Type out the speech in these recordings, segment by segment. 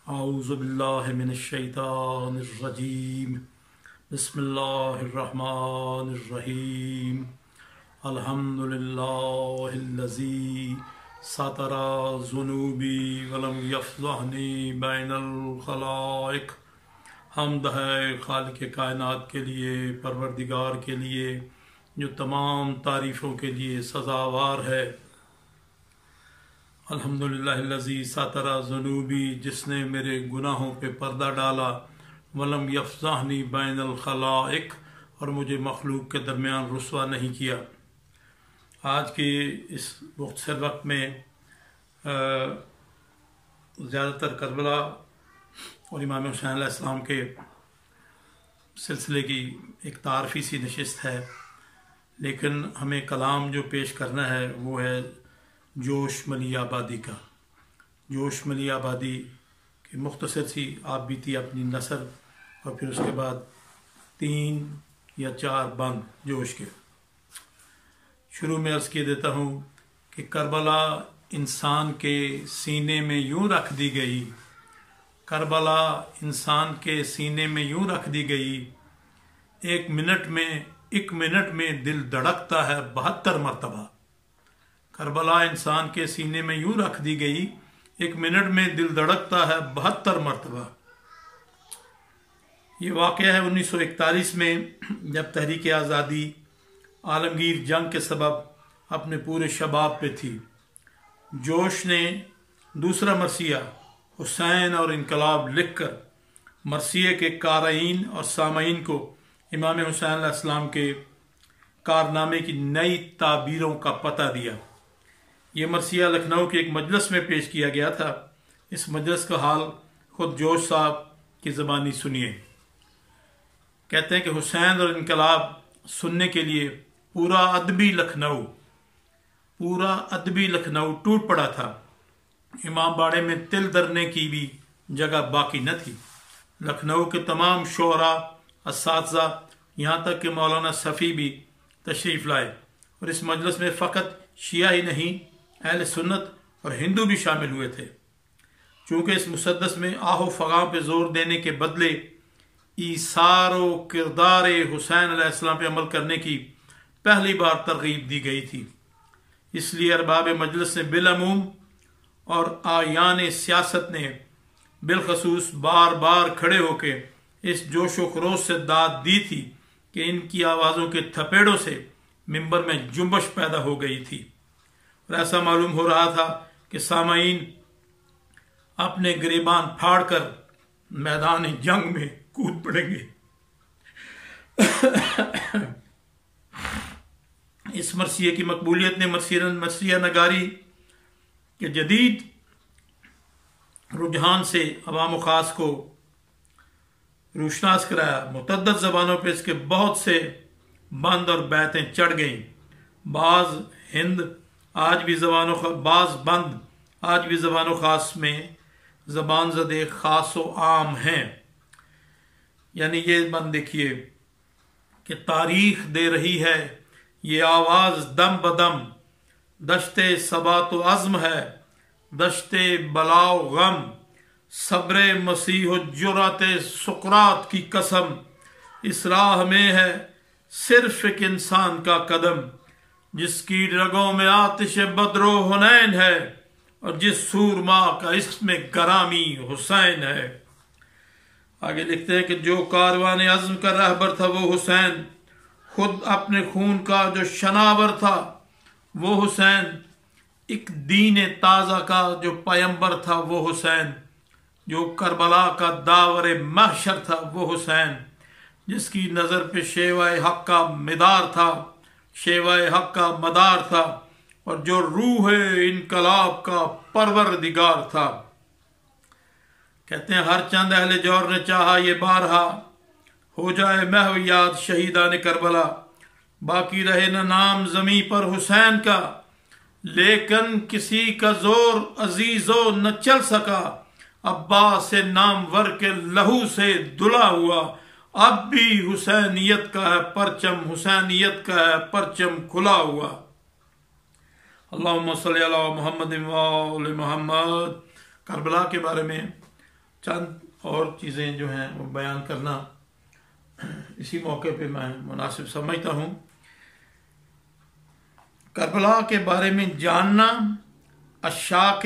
اعوذ باللہ من الشیطان الرجیم بسم اللہ الرحمن الرحیم الحمد للہ الذی ستر ذنوبی ولم یفضحنی بین الخلائق۔ حمد ہے خالق کائنات کے لیے، پروردگار کے لیے جو تمام تعریفوں کے لیے سزاوار ہے۔ الحمدللہ الذی ستر ذنوبی، جس نے میرے گناہوں پہ پردہ ڈالا، ولم یفضحنی بین الخلائق، اور مجھے مخلوق کے درمیان رسوا نہیں کیا۔ آج کے اس مختصر وقت میں زیادہ تر کربلا اور امام حسین علیہ السلام کے سلسلے کی ایک تعارفی سی نشست ہے، لیکن ہمیں کلام جو پیش کرنا ہے وہ ہے جوش ملی آبادی کا۔ جوش ملی آبادی کی مختصر سی آپ بیتی اپنی نثر، اور پھر اس کے بعد 3 یا 4 بند جوش کے۔ شروع میں عرض کیے دیتا ہوں کہ کربلا انسان کے سینے میں یوں رکھ دی گئی، کربلا انسان کے سینے میں یوں رکھ دی گئی، ایک منٹ میں دل دھڑکتا ہے 72 مرتبہ۔ کربلا انسان کے سینے میں یوں رکھ دی گئی، ایک منٹ میں دل دھڑکتا ہے 72 مرتبہ۔ یہ واقعہ ہے 1941 میں، جب تحریک آزادی عالمگیر جنگ کے سبب اپنے پورے شباب پہ تھی۔ جوش نے دوسرا مرثیہ حسین اور انقلاب لکھ کر مرثیے کے قارئین اور سامعین کو امام حسین علیہ السلام کے کارنامے کی نئی تعبیروں کا پتہ دیا۔ یہ مرثیہ لکھنؤ کے ایک مجلس میں پیش کیا گیا تھا۔ اس مجلس کا حال خود جوش صاحب کی زبانی سنیے۔ کہتے ہیں کہ حسین اور انقلاب سننے کے لیے پورا ادبی لکھنؤ ٹوٹ پڑا تھا۔ امام باڑے میں تل دھرنے کی بھی جگہ باقی نہ تھی۔ لکھنؤ کے تمام شعراء، اساتذہ، یہاں تک کہ مولانا صفی بھی تشریف لائے، اور اس مجلس میں فقط شیعہ ہی نہیں، اہل سنت اور ہندو بھی شامل ہوئے تھے۔ چونکہ اس مسدس میں آہ و فغاں پہ زور دینے کے بدلے ایثار و کردار حسین علیہ السلام پہ عمل کرنے کی پہلی بار ترغیب دی گئی تھی، اس لیے ارباب مجلس نے بالعموم اور آیان سیاست نے بالخصوص بار بار کھڑے ہو کے اس جوش و خروش سے داد دی تھی کہ ان کی آوازوں کے تھپیڑوں سے ممبر میں جنبش پیدا ہو گئی تھی، اور ایسا معلوم ہو رہا تھا کہ سامعین اپنے گریبان پھاڑ کر میدان جنگ میں کود پڑیں گے۔ اس مرثیے کی مقبولیت نے مرثیہ نگاری کے جدید رجحان سے عوام و خاص کو روشناس کرایا۔ متعدد زبانوں پہ اس کے بہت سے بند اور بیتیں چڑھ گئیں۔ بعض بند آج بھی زبان و خاص میں زبان زدے خاص و عام ہیں۔ یعنی یہ بند دیکھیے کہ تاریخ دے رہی ہے یہ آواز دم بدم، دشت ثبات و عزم ہے، دشت بلا و غم، صبر مسیح و جرات سقراط کی قسم، اس راہ میں ہے صرف ایک انسان کا قدم، جس کی رگوں میں آتش بدر و حنین ہے، اور جس سورما کا اس میں گرامی حسین ہے۔ آگے لکھتے ہیں کہ جو کاروان عزم کا رہبر تھا وہ حسین، خود اپنے خون کا جو شناور تھا وہ حسین، ایک دین تازہ کا جو پیمبر تھا وہ حسین، جو کربلا کا داور محشر تھا وہ حسین، جس کی نظر پہ شیوہ حق کا مدار تھا، اور جو روح انقلاب کا پروردگار تھا۔ کہتے ہیں ہر چند اہل جور نے چاہا یہ بارہا، ہو جائے محو یاد شہیدان کربلا، باقی رہے نہ نام زمیں پر حسین کا، لیکن کسی کا زور عزیزو نہ چل سکا، عباس نامور کے لہو سے دھلا ہوا، اب بھی حسینیت کا ہے پرچم کھلا ہوا۔ اللہم صلی علی محمد و آل محمد۔ کربلا کے بارے میں چند اور چیزیں جو ہیں وہ بیان کرنا اسی موقع پہ میں مناسب سمجھتا ہوں۔ کربلا کے بارے میں جاننا اشاق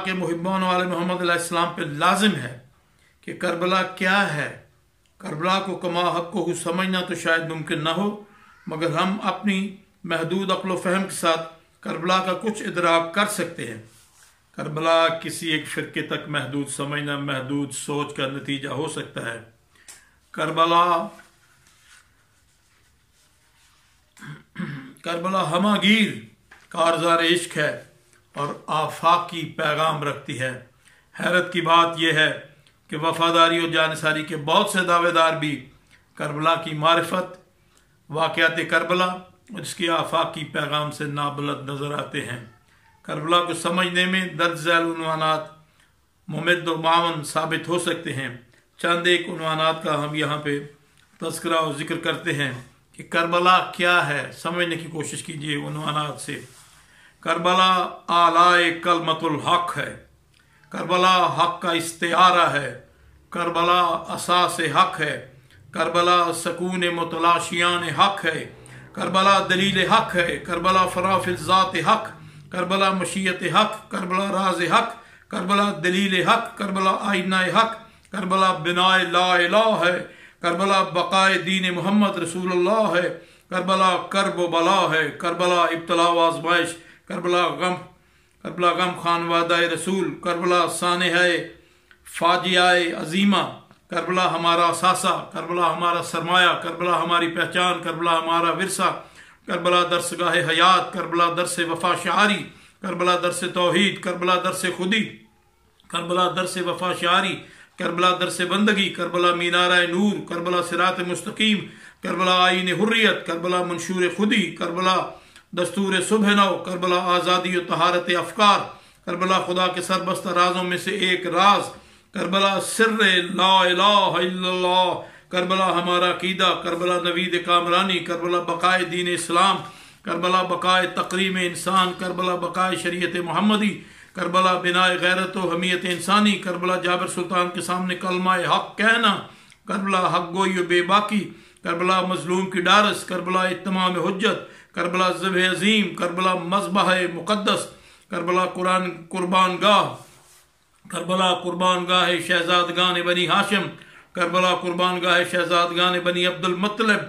محبان والے محمد علیہ السلام پہ لازم ہے کہ کربلا کیا ہے۔ کربلا کو کما حق کو سمجھنا تو شاید ممکن نہ ہو، مگر ہم اپنی محدود عقل و فہم کے ساتھ کربلا کا کچھ ادراک کر سکتے ہیں۔ کربلا کسی ایک فرقے تک محدود سمجھنا محدود سوچ کا نتیجہ ہو سکتا ہے۔ کربلا ہماگیر کارزار عشق ہے اور آفاقی پیغام رکھتی ہے۔ حیرت کی بات یہ ہے کہ وفاداری اور جانثاری کے بہت سے دعوے دار بھی کربلا کی معرفت، واقعات کربلا اور اس کے آفاقی پیغام سے نابلد نظر آتے ہیں۔ کربلا کو سمجھنے میں درج ذیل عنوانات ممد و معاون ثابت ہو سکتے ہیں۔ چند ایک عنوانات کا ہم یہاں پہ تذکرہ اور ذکر کرتے ہیں کہ کربلا کیا ہے، سمجھنے کی کوشش کیجیے عنوانات سے۔ کربلا اعلی کلمت الحق ہے، کربلا حق کا استعارہ ہے، کربلا اساس حق ہے، کربلا سکون متلاشیان حق ہے، کربلا دلیل حق ہے، کربلا فراف الذات حق، کربلا مشیت حق، کربلا راز حق، کربلا دلیل حق، کربلا آئینہ حق، کربلا بناء لا الہ ہے، کربلا بقائے دین محمد رسول اللہ ہے، کربلا کرب و بلا ہے، کربلا ابتلا و آزمائش، کربلا غم خانوادہ رسول، کربلا سانحہ فاجعہ عظیمہ، کربلا ہمارا اثاثہ، کربلا ہمارا سرمایہ، کربلا ہماری پہچان، کربلا ہمارا ورثہ، کربلا درس گاہ حیات، کربلا درس وفا شعاری، کربلا درس توحید، کربلا درس خودی، کربلا درس وفا شعاری، کربلا درس بندگی، کربلا مینارہ نور، کربلا صراط مستقیم، کربلا آئین حریت، کربلا منشور خودی، کربلا دستور صبح نو، کربلا آزادی و طہارت افکار، کربلا خدا کے سربستہ رازوں میں سے ایک راز، کربلا سر لا الہ الا اللہ، کربلا ہمارا عقیدہ، کربلا نوید کامرانی، کربلا بقائے دین اسلام، کربلا بقائے تقریم انسان، کربلا بقائے شریعت محمدی، کربلا بناء غیرت و حمیت انسانی، کربلا جابر سلطان کے سامنے کلمہ حق کہنا، کربلا حق گوئی و بے باکی، کربلا مظلوم کی ڈارس، کربلا اتمام حجت، کربلا ذبح عظیم، کربلا مذبح مقدس، کربلا قربان گاہ، کربلا قربان گاہ شہزادگان بنی ہاشم، کربلا قربان گاہ شہزادگان بنی عبد المطلب،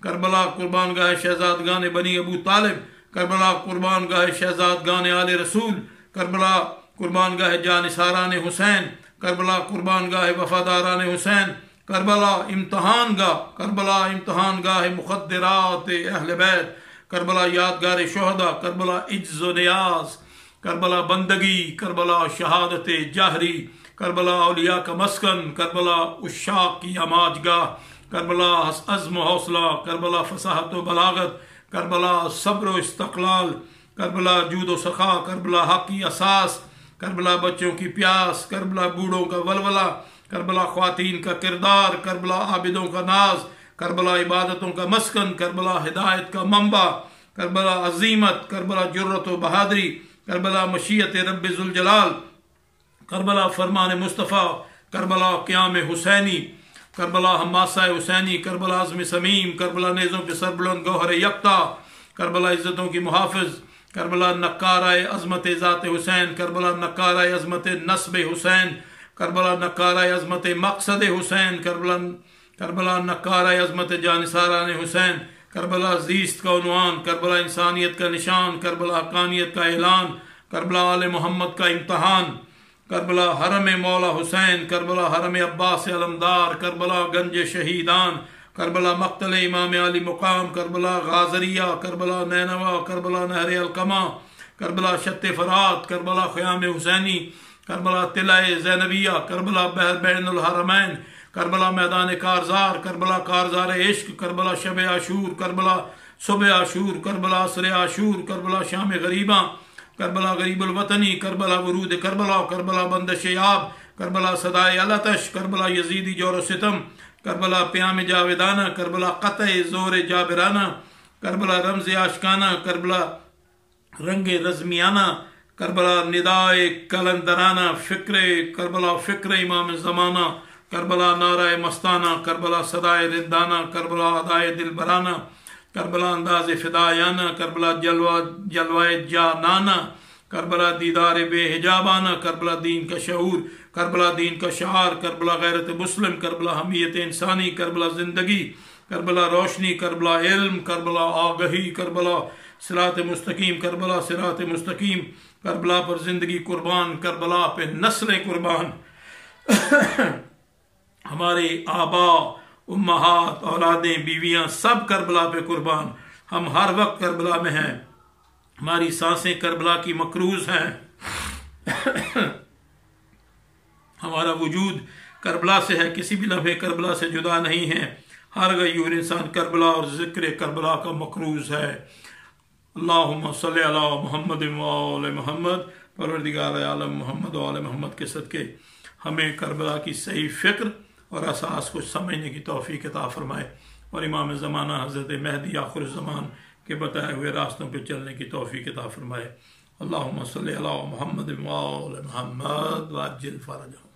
کربلا قربان گاہ شہزادگان بنی ابو طالب، کربلا قربان گاہ شہزادگان آل رسول، کربلا قربان گاہ جانثاران حسین، کربلا قربان گاہ وفاداران حسین، کربلا امتحان گاہ، کربلا امتحان گاہ مخدرات اہل بیت، کربلا یادگار شہداء، کربلا عجز و نیاز، کربلا بندگی، کربلا شہادت جہری، کربلا اولیاء کا مسکن، کربلا عشاق کی اماج گاہ، کربلا عزم و حوصلہ، کربلا فصاحت و بلاغت، کربلا صبر و استقلال، کربلا جود و سخا، کربلا حق کی اساس، کربلا بچوں کی پیاس، کربلا بوڑھوں کا ولولہ، کربلا خواتین کا کردار، کربلا عابدوں کا ناز، کربلا عبادتوں کا مسکن، کربلا ہدایت کا منبع، کربلا عظیمت، کربلا جرت و بہادری، کربلا مشیت رب ذوالجلال، کربلا فرمان مصطفیٰ، کربلا قیام حسینی، کربلا حماسہ حسینی، کربلا عزم سمیم، کربلا نیزوں کے سربلند گوہر یکتا، کربلا عزتوں کی محافظ، کربلا نقارہ عظمت ذات حسین، کربلا نقارہ عظمت نسب حسین، کربلا نقارہ عظمت مقصد حسین، کربلا نقارہ عظمت جانثاران حسین، کربلا زیست کا عنوان، کربلا انسانیت کا نشان، کربلا حقانیت کا اعلان، کربلا آل محمد کا امتحان، کربلا حرم مولا حسین، کربلا حرم عباس علمدار، کربلا گنج شہیدان، کربلا مقتل امام علی مقام، کربلا غازریہ، کربلا نینوا، کربلا نہر القمہ، کربلا شت فرات، کربلا خیام حسینی، کربلا طلع زینبیہ، کربلا بحر بین الحرمین، کربلا میدان کارزار، کربلا کارزار عشق، کربلا شب عاشور، کربلا صبح عاشور، کربلا عصر عاشور، کربلا شام غریباں، کربلا غریب الوطنی، کربلا ورود کربلا، کربلا بندش یاب، کربلا صدائے الاتش، کربلا یزیدی جور و ستم، کربلا پیام جاویدانہ، کربلا قطع زور جابرانہ، کربلا رمز عاشقانہ، کربلا رنگ رزمیانہ، کربلا ندائے کلندرانہ، فکر کربلا فکر امام زمانہ، کربلا نعرہ مستانہ، کربلا صدائے رندانہ، کربلا ادائے دل برانہ، کربلا انداز فدایانہ، کربلا جلوائے جانانہ، کربلا دیدار بے حجابانہ، کربلا دین کا شعور، کربلا دین کا شعار، کربلا غیرت مسلم، کربلا حمیت انسانی، کربلا زندگی، کربلا روشنی، کربلا علم، کربلا آگہی، کربلا صراط مستقیم، کربلا صراط مستقیم، کربلا پر زندگی قربان، کربلا پہ نسلیں قربان، ہمارے آبا، امہات، اولادیں، بیویاں سب کربلا پہ قربان۔ ہم ہر وقت کربلا میں ہیں، ہماری سانسیں کربلا کی مقروض ہیں، ہمارا وجود کربلا سے ہے، کسی بھی لمحے کربلا سے جدا نہیں ہے۔ ہر غیور انسان کربلا اور ذکر کربلا کا مقروض ہے۔ اللہم صلی علی محمد و آل محمد، پروردگار عالم محمد و آل محمد کے صدقے ہمیں کربلا کی صحیح فکر اور اساس کو سمجھنے کی توفیق عطا فرمائے، اور امام زمانہ حضرت مہدی آخر الزمان کے بتائے ہوئے راستوں پہ چلنے کی توفیق عطا فرمائے۔ اللہم صلی علی محمد و آل محمد وعجل فرجہ۔